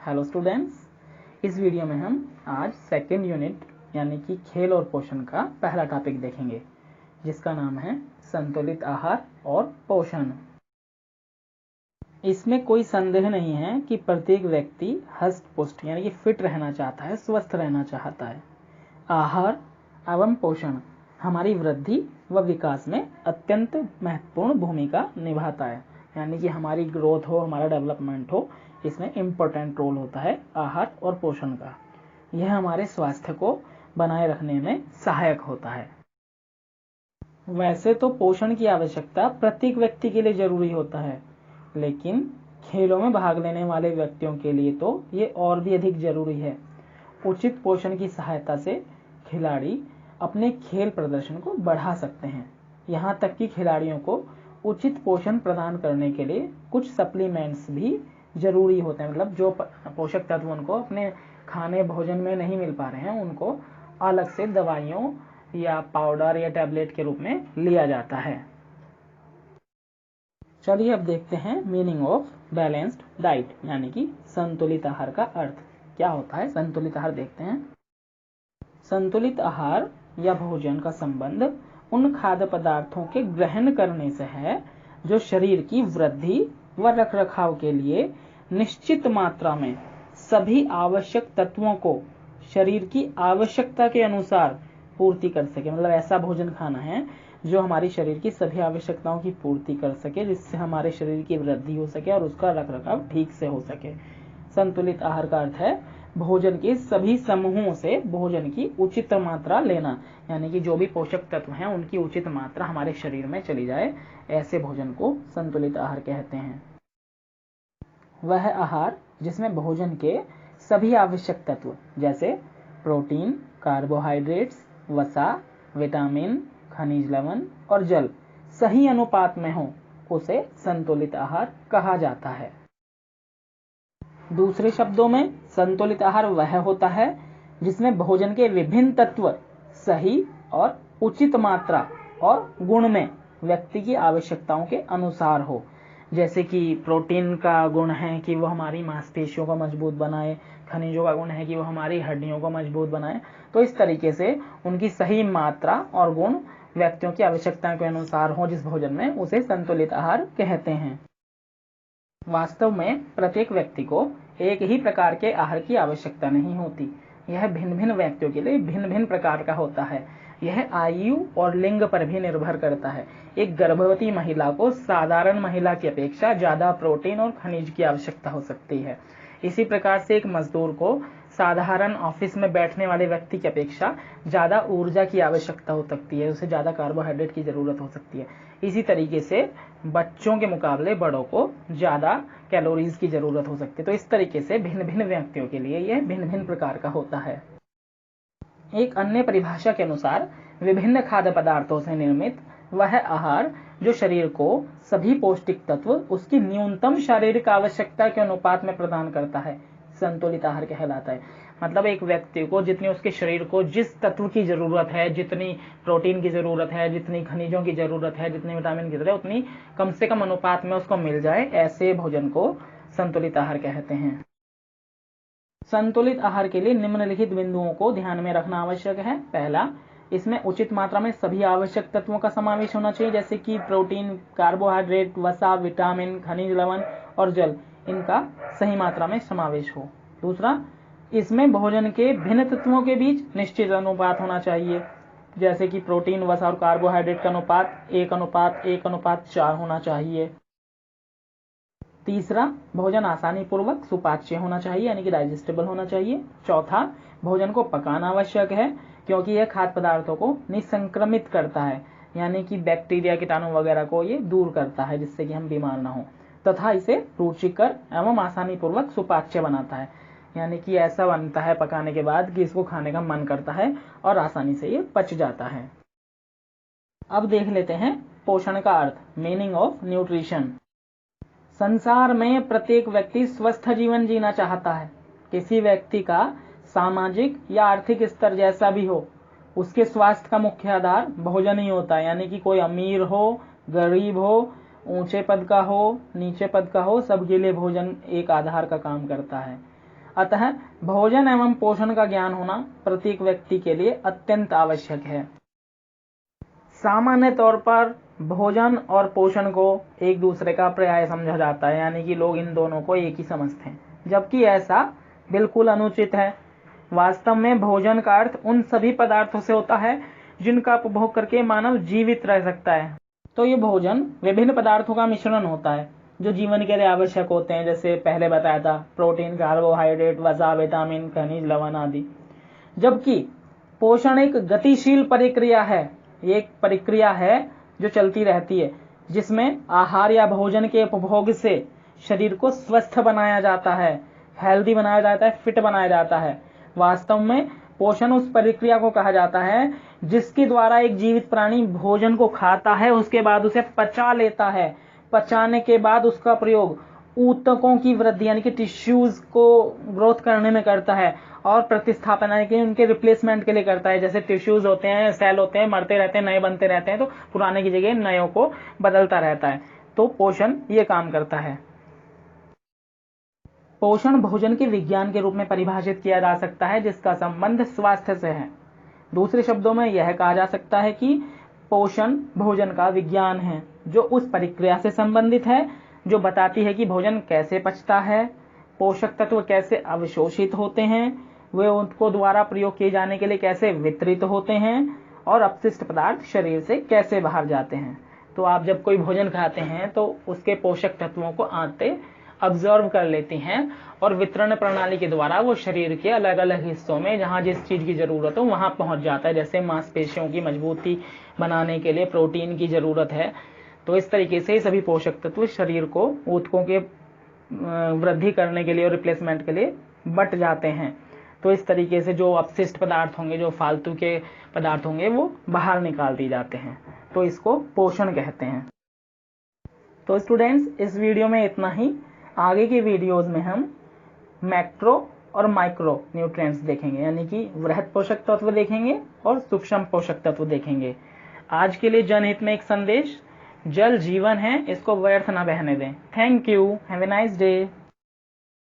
Hello students, इस video में हम आज सेकेंड यूनिट यानी कि खेल और पोषण का पहला टॉपिक देखेंगे, जिसका नाम है संतुलित आहार और पोषण। इसमें कोई संदेह नहीं है कि प्रत्येक व्यक्ति हष्ट पुष्ट यानी कि फिट रहना चाहता है, स्वस्थ रहना चाहता है। आहार एवं पोषण हमारी वृद्धि व विकास में अत्यंत महत्वपूर्ण भूमिका निभाता है, यानी कि हमारी ग्रोथ हो, हमारा डेवलपमेंट हो, इसमें इम्पोर्टेंट रोल होता है आहार और पोषण का। यह हमारे स्वास्थ्य को बनाए रखने में सहायक होता है। वैसे तो पोषण की आवश्यकता प्रत्येक व्यक्ति के लिए जरूरी होता है, लेकिन खेलों में भाग लेने वाले व्यक्तियों के लिए तो ये और भी अधिक जरूरी है। उचित पोषण की सहायता से खिलाड़ी अपने खेल प्रदर्शन को बढ़ा सकते हैं। यहाँ तक कि खिलाड़ियों को उचित पोषण प्रदान करने के लिए कुछ सप्लीमेंट्स भी जरूरी होते हैं। मतलब जो पोषक तत्व उनको अपने खाने भोजन में नहीं मिल पा रहे हैं, उनको अलग से दवाइयों या पाउडर या टैबलेट के रूप में लिया जाता है। चलिए अब देखते हैं मीनिंग ऑफ बैलेंस्ड डाइट यानी कि संतुलित आहार का अर्थ क्या होता है। संतुलित आहार देखते हैं। संतुलित आहार या भोजन का संबंध उन खाद्य पदार्थों के ग्रहण करने से है जो शरीर की वृद्धि व रखरखाव के लिए निश्चित मात्रा में सभी आवश्यक तत्वों को शरीर की आवश्यकता के अनुसार पूर्ति कर सके। मतलब ऐसा भोजन खाना है जो हमारी शरीर की सभी आवश्यकताओं की पूर्ति कर सके, जिससे हमारे शरीर की वृद्धि हो सके और उसका रखरखाव ठीक से हो सके। संतुलित आहार का अर्थ है भोजन के सभी समूहों से भोजन की उचित मात्रा लेना, यानी कि जो भी पोषक तत्व हैं उनकी उचित मात्रा हमारे शरीर में चली जाए, ऐसे भोजन को संतुलित आहार कहते हैं। वह आहार जिसमें भोजन के सभी आवश्यक तत्व जैसे प्रोटीन, कार्बोहाइड्रेट्स, वसा, विटामिन, खनिज लवण और जल सही अनुपात में हो, उसे संतुलित आहार कहा जाता है। दूसरे शब्दों में संतुलित आहार वह होता है जिसमें भोजन के विभिन्न तत्व सही और उचित मात्रा और गुण में व्यक्ति की आवश्यकताओं के अनुसार हो। जैसे कि प्रोटीन का गुण है कि वो हमारी मांसपेशियों को मजबूत बनाए, खनिजों का गुण है कि वो हमारी हड्डियों को मजबूत बनाए। तो इस तरीके से उनकी सही मात्रा और गुण व्यक्तियों की आवश्यकताओं के अनुसार हो जिस भोजन में, उसे संतुलित आहार कहते हैं। वास्तव में प्रत्येक व्यक्ति को एक ही प्रकार के आहार की आवश्यकता नहीं होती। यह भिन्न भिन्न व्यक्तियों के लिए भिन्न भिन्न प्रकार का होता है। यह आयु और लिंग पर भी निर्भर करता है। एक गर्भवती महिला को साधारण महिला की अपेक्षा ज्यादा प्रोटीन और खनिज की आवश्यकता हो सकती है। इसी प्रकार से एक मजदूर को साधारण ऑफिस में बैठने वाले व्यक्ति की अपेक्षा ज्यादा ऊर्जा की आवश्यकता हो सकती है, उसे ज्यादा कार्बोहाइड्रेट की जरूरत हो सकती है। इसी तरीके से बच्चों के मुकाबले बड़ों को ज्यादा कैलोरीज की जरूरत हो सकती है। तो इस तरीके से भिन्न भिन्न व्यक्तियों के लिए यह भिन्न भिन्न प्रकार का होता है। एक अन्य परिभाषा के अनुसार विभिन्न खाद्य पदार्थों से निर्मित वह आहार जो शरीर को सभी पौष्टिक तत्व उसकी न्यूनतम शारीरिक आवश्यकता के अनुपात में प्रदान करता है, संतुलित आहार कहलाता है। मतलब एक व्यक्ति को जितनी उसके शरीर को जिस तत्व की जरूरत है, जितनी प्रोटीन की जरूरत है, जितनी खनिजों की जरूरत है, जितनी विटामिन की जरूरत है, उतनी कम से कम अनुपात में उसको मिल जाए, ऐसे भोजन को संतुलित आहार कहते हैं। संतुलित आहार के लिए निम्नलिखित बिंदुओं को ध्यान में रखना आवश्यक है। पहला, इसमें उचित मात्रा में सभी आवश्यक तत्वों का समावेश होना चाहिए, जैसे कि प्रोटीन, कार्बोहाइड्रेट, वसा, विटामिन, खनिज लवण और जल, इनका सही मात्रा में समावेश हो। दूसरा, इसमें भोजन के भिन्न तत्वों के बीच निश्चित अनुपात होना चाहिए, जैसे कि प्रोटीन, वसा और कार्बोहाइड्रेट का अनुपात 1:1:4 होना चाहिए। तीसरा, भोजन आसानी पूर्वक सुपाच्य होना चाहिए, यानी कि डाइजेस्टेबल होना चाहिए। चौथा, भोजन को पकाना आवश्यक है क्योंकि यह खाद्य पदार्थों को निसंक्रमित करता है, यानी कि बैक्टीरिया, कीटाणु वगैरह को ये दूर करता है जिससे कि हम बीमार ना हो, तथा इसे रुचिकर एवं आसानी पूर्वक सुपाच्य बनाता है, यानी कि ऐसा बनता है पकाने के बाद कि इसको खाने का मन करता है और आसानी से ये पच जाता है। अब देख लेते हैं पोषण का अर्थ, मीनिंग ऑफ न्यूट्रिशन। संसार में प्रत्येक व्यक्ति स्वस्थ जीवन जीना चाहता है। किसी व्यक्ति का सामाजिक या आर्थिक स्तर जैसा भी हो, उसके स्वास्थ्य का मुख्य आधार भोजन ही होता है, यानी कि कोई अमीर हो, गरीब हो, ऊंचे पद का हो, नीचे पद का हो, सबके लिए भोजन एक आधार का काम करता है। अतः भोजन एवं पोषण का ज्ञान होना प्रत्येक व्यक्ति के लिए अत्यंत आवश्यक है। सामान्य तौर पर भोजन और पोषण को एक दूसरे का पर्याय समझा जाता है, यानी कि लोग इन दोनों को एक ही समझते हैं, जबकि ऐसा बिल्कुल अनुचित है। वास्तव में भोजन का अर्थ उन सभी पदार्थों से होता है जिनका उपभोग करके मानव जीवित रह सकता है। तो ये भोजन विभिन्न पदार्थों का मिश्रण होता है जो जीवन के लिए आवश्यक होते हैं, जैसे पहले बताया था, प्रोटीन, कार्बोहाइड्रेट, वसा, विटामिन, खनिज, लवण आदि। जबकि पोषण एक गतिशील प्रक्रिया है, ये एक प्रक्रिया है जो चलती रहती है, जिसमें आहार या भोजन के उपभोग से शरीर को स्वस्थ बनाया जाता है, हेल्दी बनाया जाता है, फिट बनाया जाता है। वास्तव में पोषण उस प्रक्रिया को कहा जाता है जिसके द्वारा एक जीवित प्राणी भोजन को खाता है, उसके बाद उसे पचा लेता है। पचाने के बाद उसका प्रयोग ऊतकों की वृद्धि यानी कि टिश्यूज को ग्रोथ करने में करता है और प्रतिस्थापन यानी कि उनके रिप्लेसमेंट के लिए करता है। जैसे टिश्यूज होते हैं, सेल होते हैं, मरते रहते हैं, नए बनते रहते हैं, तो पुराने की जगह नयों को बदलता रहता है। तो पोषण ये काम करता है। पोषण भोजन के विज्ञान के रूप में परिभाषित किया जा सकता है जिसका संबंध स्वास्थ्य से है। दूसरे शब्दों में यह कहा जा सकता है कि पोषण भोजन का विज्ञान है जो उस प्रक्रिया से संबंधित है जो बताती है कि भोजन कैसे पचता है, पोषक तत्व कैसे अवशोषित होते हैं, वे उनको द्वारा प्रयोग किए जाने के लिए कैसे वितरित होते हैं और अपशिष्ट पदार्थ शरीर से कैसे बाहर जाते हैं। तो आप जब कोई भोजन खाते हैं तो उसके पोषक तत्वों को आंतें ऑब्जर्व कर लेती हैं और वितरण प्रणाली के द्वारा वो शरीर के अलग अलग हिस्सों में जहां जिस चीज की जरूरत हो वहां पहुंच जाता है। जैसे मांसपेशियों की मजबूती बनाने के लिए प्रोटीन की जरूरत है, तो इस तरीके से सभी पोषक तत्व शरीर को ऊतकों के वृद्धि करने के लिए और रिप्लेसमेंट के लिए बट जाते हैं। तो इस तरीके से जो अपशिष्ट पदार्थ होंगे, जो फालतू के पदार्थ होंगे, वो बाहर निकाल दिए जाते हैं। तो इसको पोषण कहते हैं। तो स्टूडेंट्स, इस वीडियो में इतना ही। आगे की वीडियोस में हम मैक्रो और माइक्रो न्यूट्रिएंट्स देखेंगे, यानी कि वृहत पोषक तत्व देखेंगे और सूक्ष्म पोषक तत्व देखेंगे। आज के लिए जनहित में एक संदेश, जल जीवन है, इसको व्यर्थ न बहने दें। Thank you, have a nice day.